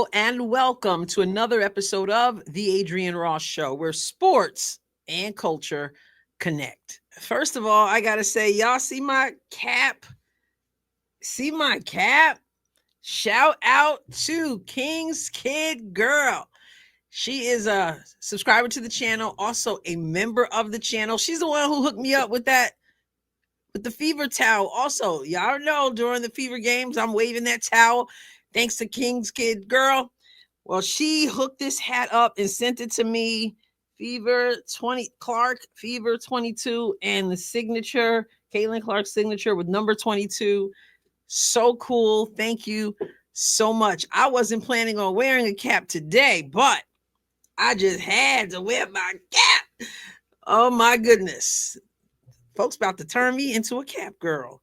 Hello and welcome to another episode of The Adrienne Ross Show, where sports and culture connect. First of all, I got to say, y'all see my cap? See my cap? Shout out to King's Kid Girl. She is a subscriber to the channel, also a member of the channel. She's the one who hooked me up with the fever towel. Also, y'all know during the fever games, I'm waving that towel. Thanks to King's Kid Girl. Well, she hooked this hat up and sent it to me. Fever 20 Clark, Fever 22, and the signature, Caitlin Clark's signature with number 22. So cool. Thank you so much. I wasn't planning on wearing a cap today, but I just had to wear my cap. Oh my goodness. Folks about to turn me into a cap girl.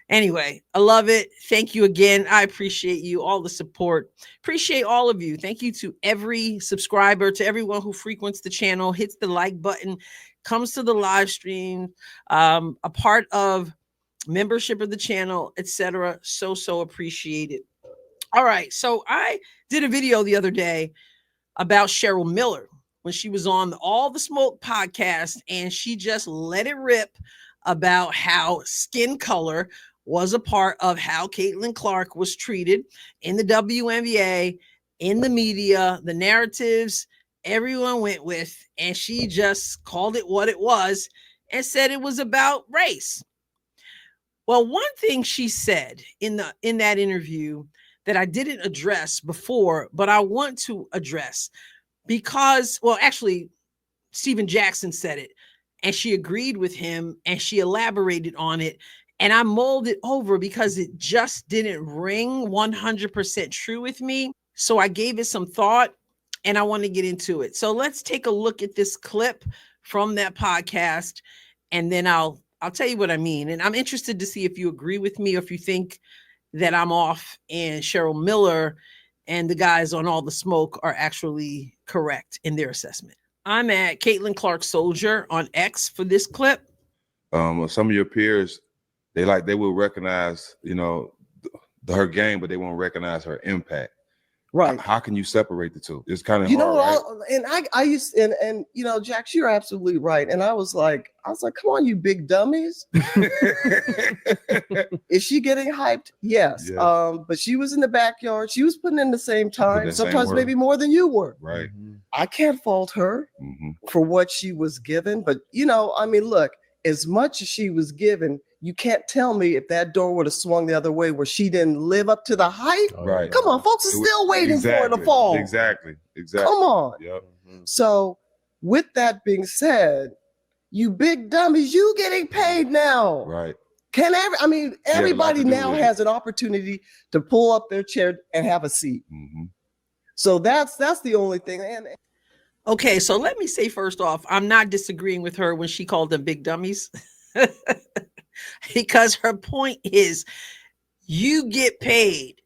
Anyway, I love it. Thank you again. I appreciate you, all the support. Appreciate all of you. Thank you to every subscriber, to everyone who frequents the channel, hits the like button, comes to the live stream, a part of membership of the channel, etc. So appreciated. All right. So I did a video the other day about Cheryl Miller when she was on the All the Smoke podcast, and she just let it rip about how skin color was a part of how Caitlin Clark was treated in the WNBA, in the media, the narratives everyone went with, and she just called it what it was and said it was about race. Well, one thing she said in that interview that I didn't address before, but I want to address because, well, actually, Stephen Jackson said it, and she agreed with him, and she elaborated on it, and I mulled it over because it just didn't ring 100% true with me. So I gave it some thought, and I want to get into it. So let's take a look at this clip from that podcast, and then I'll tell you what I mean. And I'm interested to see if you agree with me or if you think that I'm off and Cheryl Miller and the guys on All the Smoke are actually correct in their assessment. I'm at Caitlin Clark Soldier on X for this clip. Some of your peers, they will recognize, her game, but they won't recognize her impact. Right. How can you separate the two? It's kind of hard, right? And I used and Jax, you're absolutely right. And I was like, come on, you big dummies. Is she getting hyped? Yes. But she was in the backyard. She was putting in the same time, sometimes maybe more than you were. Right. I can't fault her for what she was given. But look, as much as she was given, you can't tell me if that door would have swung the other way where she didn't live up to the hype. Right. Come on, folks are still waiting for it to fall. Exactly. Come on. Yep. So with that being said, you big dummies, you getting paid now. Right. Everybody now has an opportunity to pull up their chair and have a seat. So that's the only thing. Okay, so let me say first off, I'm not disagreeing with her when she called them big dummies. Because her point is, you get paid.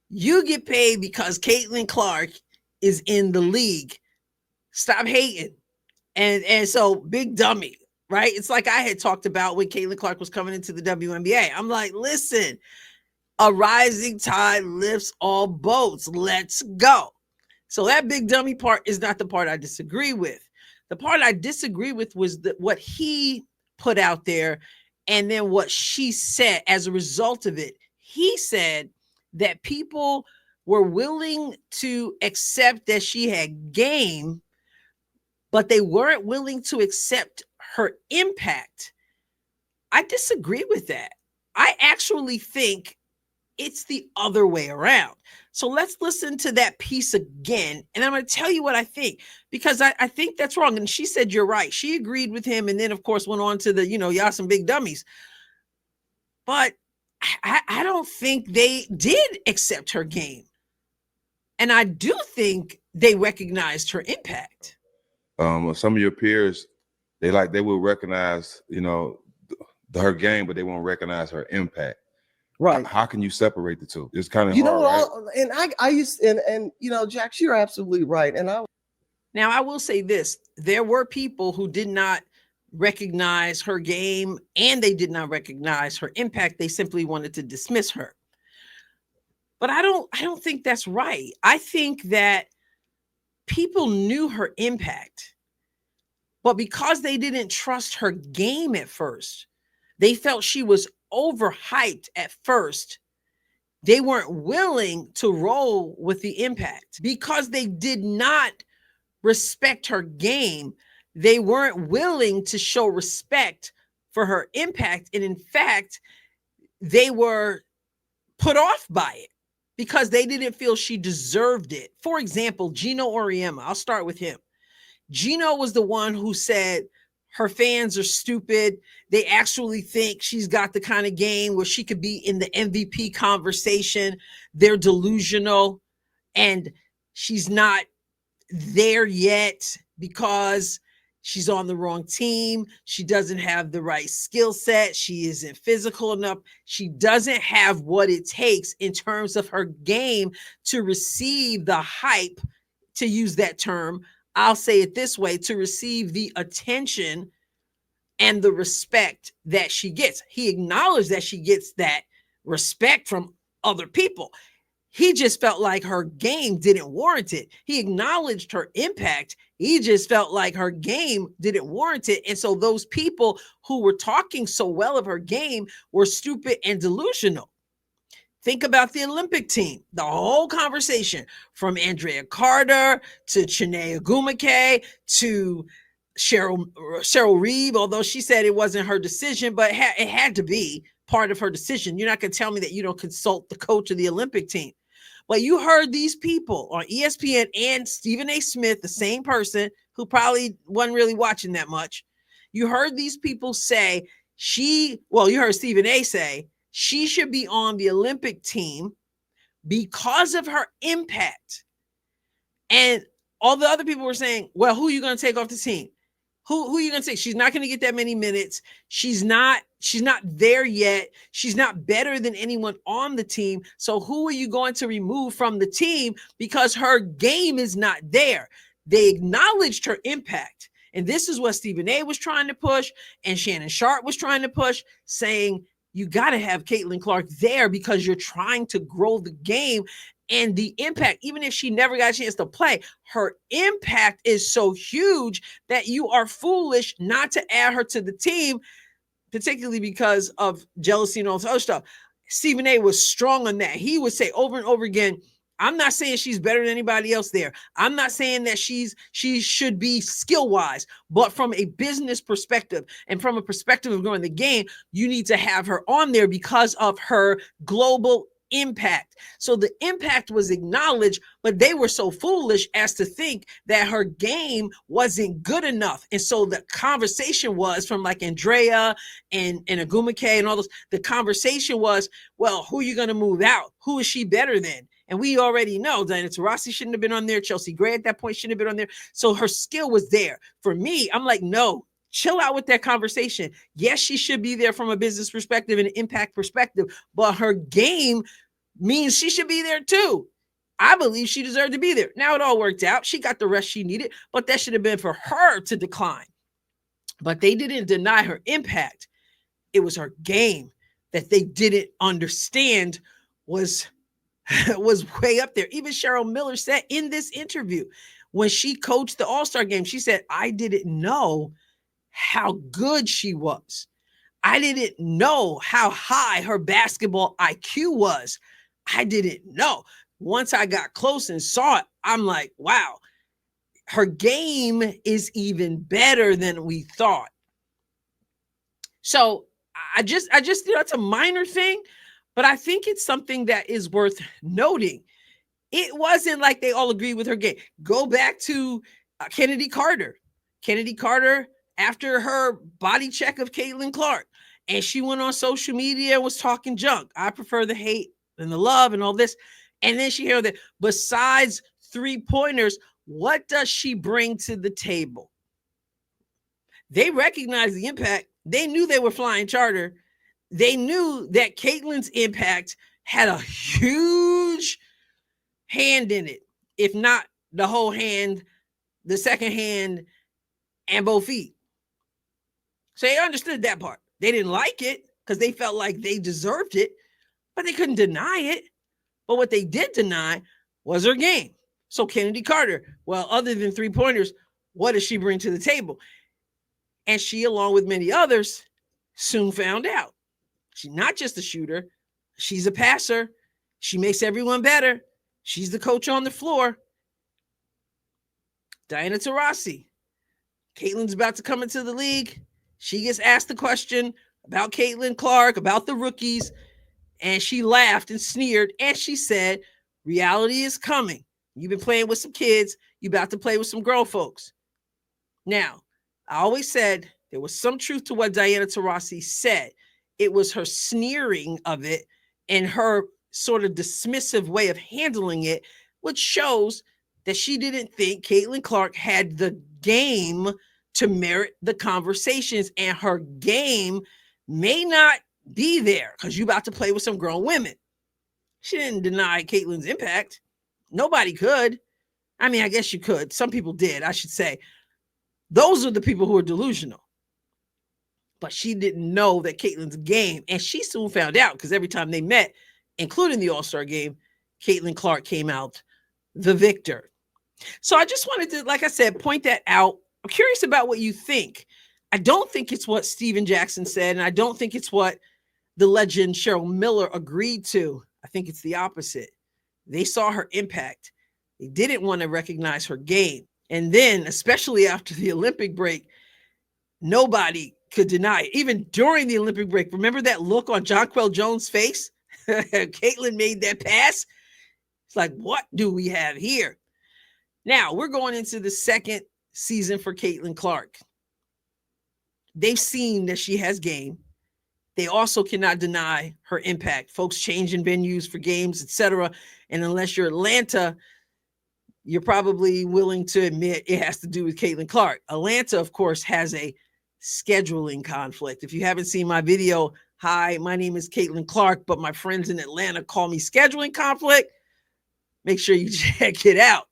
You get paid because Caitlin Clark is in the league. Stop hating. And so big dummy, right? It's like I had talked about when Caitlin Clark was coming into the WNBA. I'm like, listen, a rising tide lifts all boats. Let's go. So that big dummy part is not the part I disagree with. The part I disagree with was what he put out there, and then what she said as a result of it. He said that people were willing to accept that she had game, but they weren't willing to accept her impact. I disagree with that. I actually think it's the other way around. So let's listen to that piece again. And I'm going to tell you what I think, because I think that's wrong. And she said, you're right. She agreed with him. And then, of course, went on to the, y'all some big dummies. But I don't think they did accept her game. And I do think they recognized her impact. Some of your peers, they will recognize, her game, but they won't recognize her impact. Right. How can you separate the two? It's kind of hard, right? And I used and Jax, you're absolutely right. And now I will say this: there were people who did not recognize her game, and they did not recognize her impact. They simply wanted to dismiss her. But I don't think that's right. I think that people knew her impact, but because they didn't trust her game at first, they felt she was overhyped at first. They weren't willing to roll with the impact because they did not respect her game. They weren't willing to show respect for her impact. And in fact, they were put off by it because they didn't feel she deserved it. For example, Gino Auriemma, I'll start with him. Gino was the one who said her fans are stupid. They actually think she's got the kind of game where she could be in the MVP conversation. They're delusional and she's not there yet because she's on the wrong team. She doesn't have the right skill set. She isn't physical enough. She doesn't have what it takes in terms of her game to receive the hype, to use that term. I'll say it this way, to receive the attention and the respect that she gets. He acknowledged that she gets that respect from other people. He just felt like her game didn't warrant it. He acknowledged her impact. He just felt like her game didn't warrant it. And so those people who were talking so well of her game were stupid and delusional. Think about the Olympic team, the whole conversation from Andrea Carter to Chiney Ogwumike to Cheryl Reeve, although she said it wasn't her decision, but it had to be part of her decision. You're not going to tell me that you don't consult the coach of the Olympic team. But you heard these people on ESPN and Stephen A. Smith, the same person who probably wasn't really watching that much. You heard these people say you heard Stephen A. say she should be on the Olympic team because of her impact. And all the other people were saying, well, who are you going to take off the team? Who are you going to take? She's not going to get that many minutes. She's not there yet. She's not better than anyone on the team. So who are you going to remove from the team because her game is not there? They acknowledged her impact. And this is what Stephen A. was trying to push and Shannon Sharp was trying to push, saying you got to have Caitlin Clark there because you're trying to grow the game. And the impact, even if she never got a chance to play, her impact is so huge that you are foolish not to add her to the team, particularly because of jealousy and all this other stuff. Stephen A. was strong on that. He would say over and over again, I'm not saying she's better than anybody else there. I'm not saying that she should be skill-wise, but from a business perspective and from a perspective of growing the game, you need to have her on there because of her global impact. So the impact was acknowledged, but they were so foolish as to think that her game wasn't good enough. And so the conversation was from like Andrea and Ogwumike and all those, the conversation was, well, who are you going to move out? Who is she better than? And we already know Diana Taurasi shouldn't have been on there. Chelsea Gray at that point shouldn't have been on there. So her skill was there. For me, I'm like, no, chill out with that conversation. Yes, she should be there from a business perspective and an impact perspective, but her game means she should be there too. I believe she deserved to be there. Now it all worked out. She got the rest she needed, but that should have been for her to decline. But they didn't deny her impact. It was her game that they didn't understand was way up there. Even Cheryl Miller said in this interview, when she coached the All-Star game, she said, I didn't know how good she was. I didn't know how high her basketball IQ was. I didn't know. Once I got close and saw it, I'm like, wow, her game is even better than we thought. So I just, it's a minor thing, but I think it's something that is worth noting. It wasn't like they all agreed with her game. Go back to Kennedy Carter. Kennedy Carter, after her body check of Caitlin Clark, and she went on social media and was talking junk. I prefer the hate and the love and all this. And then she heard that besides 3-pointers, what does she bring to the table? They recognized the impact. They knew they were flying charter. They knew that Caitlin's impact had a huge hand in it, if not the whole hand, the second hand, and both feet. So they understood that part. They didn't like it because they felt like they deserved it, but they couldn't deny it. But what they did deny was her game. So Kennedy Carter, well, other than 3-pointers, what does she bring to the table? And she, along with many others, soon found out. She's not just a shooter. She's a passer. She makes everyone better. She's the coach on the floor. Diana Taurasi. Caitlin's about to come into the league. She gets asked the question about Caitlin Clark, about the rookies, and she laughed and sneered, and she said, reality is coming. You've been playing with some kids. You're about to play with some grown folks. Now, I always said there was some truth to what Diana Taurasi said. It was her sneering of it and her sort of dismissive way of handling it, which shows that she didn't think Caitlin Clark had the game to merit the conversations, and her game may not be there because you're about to play with some grown women. She didn't deny Caitlin's impact. Nobody could. I mean, I guess you could. Some people did, I should say. Those are the people who are delusional. But she didn't know that Caitlin's game, and she soon found out because every time they met, including the All-Star game, Caitlin Clark came out the victor. So I just wanted to, like I said, point that out. I'm curious about what you think. I don't think it's what Steven Jackson said, and I don't think it's what the legend Cheryl Miller agreed to. I think it's the opposite. They saw her impact. They didn't want to recognize her game. And then, especially after the Olympic break, nobody could deny it. Even during the Olympic break, remember that look on Jonquel Jones' face? Caitlin made that pass. It's like, what do we have here? Now, we're going into the second season for Caitlin Clark. They've seen that she has game. They also cannot deny her impact. Folks changing venues for games, etc. And unless you're Atlanta, you're probably willing to admit it has to do with Caitlin Clark. Atlanta, of course, has a scheduling conflict. If you haven't seen my video, hi, my name is Caitlin Clark, but my friends in Atlanta call me scheduling conflict. Make sure you check it out.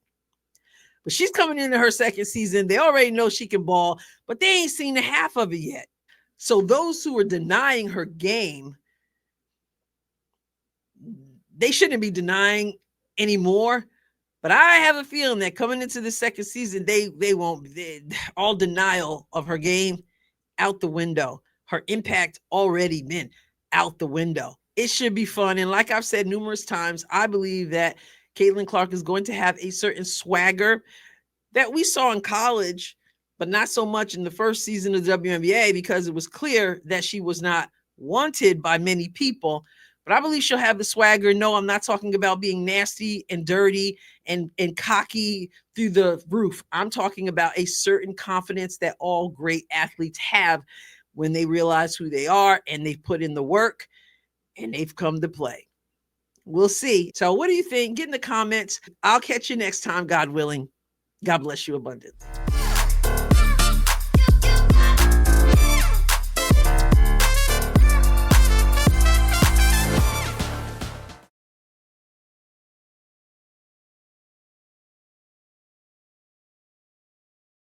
But she's coming into her second season. They already know she can ball, but they ain't seen the half of it yet. So those who are denying her game, they shouldn't be denying anymore. But I have a feeling that coming into the second season, they won't. All denial of her game out the window. Her impact already been out the window. It should be fun. And like I've said numerous times, I believe that Caitlin Clark is going to have a certain swagger that we saw in college, but not so much in the first season of the WNBA because it was clear that she was not wanted by many people. But I believe she'll have the swagger. No, I'm not talking about being nasty and dirty and cocky through the roof. I'm talking about a certain confidence that all great athletes have when they realize who they are and they've put in the work and they've come to play. We'll see. So what do you think? Get in the comments. I'll catch you next time, God willing. God bless you abundantly.